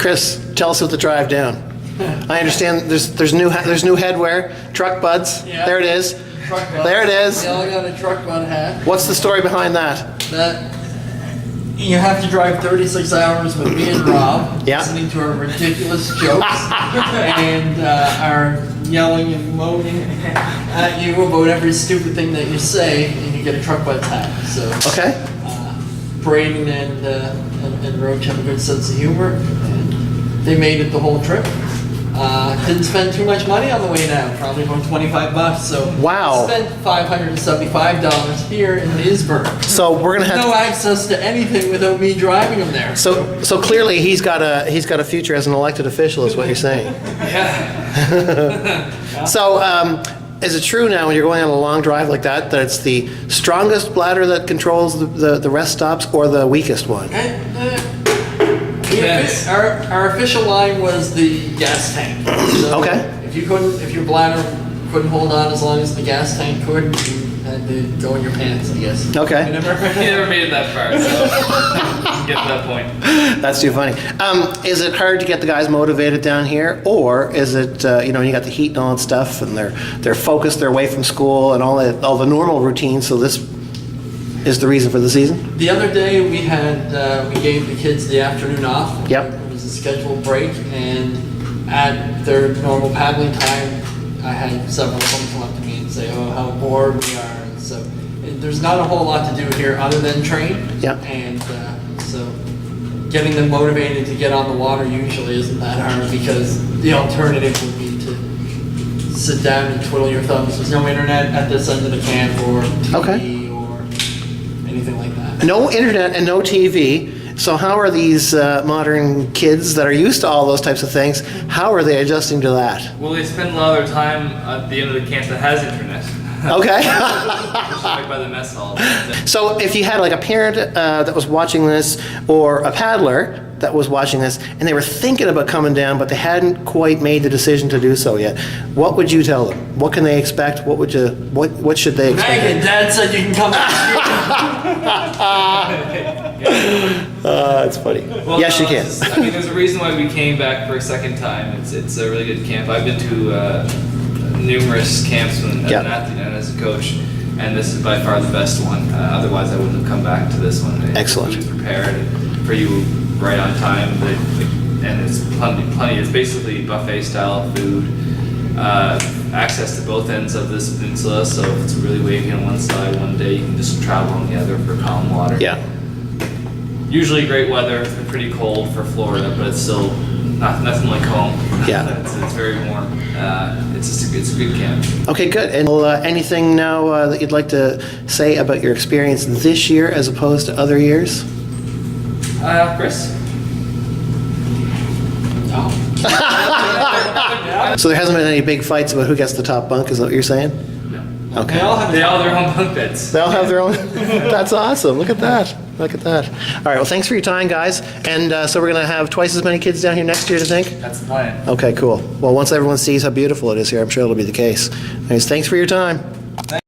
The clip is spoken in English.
Chris, tell us about the drive down. I understand there's new headwear, truck buds. Yeah. There it is. Truck buds. There it is. They all got a truck bud hat. What's the story behind that? That you have to drive 36 hours with me and Rob, Yeah. listening to our ridiculous jokes and our yelling and moaning at you about every stupid thing that you say, and you get a truck bud hat. So Okay. Braden and Roach have a good sense of humor, and they made it the whole trip. Didn't spend too much money on the way down, probably about $25. So Wow. spent $575 here in Leesburg. So we're gonna have No access to anything without me driving them there. So clearly he's got a future as an elected official, is what you're saying. Yeah. So is it true now when you're going on a long drive like that it's the strongest bladder that controls the rest stops or the weakest one? Yes. Our official line was the gas tank. So Okay. If your bladder couldn't hold on as long as the gas tank could, you had to go in your pants, I guess. Okay. You never- He never made it that far, so get to that point. That's too funny. Is it hard to get the guys motivated down here, or is it you got the heat and all that stuff, and they're focused, they're away from school and all the normal routines, so this is the reason for the season? The other day we gave the kids the afternoon off. Yep. It was a scheduled break, and at their normal paddling time, I had several of them come up to me and say, "Oh, how bored we are." And so there's not a whole lot to do here other than train. Yep. And so getting them motivated to get on the water usually isn't that hard, because the alternative would be to sit down and twiddle your thumbs. There's no internet at this end of the camp or TV. Okay. Anything like that. No internet and no TV. So how are these modern kids that are used to all those types of things, how are they adjusting to that? Well, they spend a lot of their time at the end of the camp that has internet. Okay. Right by the mess hall. So if you had like a parent that was watching this, or a paddler that was watching this, and they were thinking about coming down, but they hadn't quite made the decision to do so yet, what would you tell them? What can they expect? What should they expect? Megan, Dad said you can come back. That's funny. Well, yes, no, you can. I mean, there's a reason why we came back for a second time. It's a really good camp. I've been to numerous camps as an athlete and as a coach, and this is by far the best one. Otherwise, I wouldn't have come back to this one. Excellent. The food is prepared for you right on time, and it's plenty. It's basically buffet style food. Access to both ends of this peninsula, so if it's really wavy on one side one day, you can just travel on the other for calm water. Yeah. Usually great weather. It's been pretty cold for Florida, but it's still nothing like home. Yeah. It's very warm. It's a good camp. Okay, good. And anything now that you'd like to say about your experience this year as opposed to other years? Chris? No. So there hasn't been any big fights about who gets the top bunk, is that what you're saying? No. Okay. They all have They all have their own bunk beds. They'll have their own. That's awesome. Look at that. Look at that. All right. Well, thanks for your time, guys. And so we're going to have twice as many kids down here next year, do you think? That's the plan. Okay, cool. Well, once everyone sees how beautiful it is here, I'm sure it'll be the case. Anyways, thanks for your time.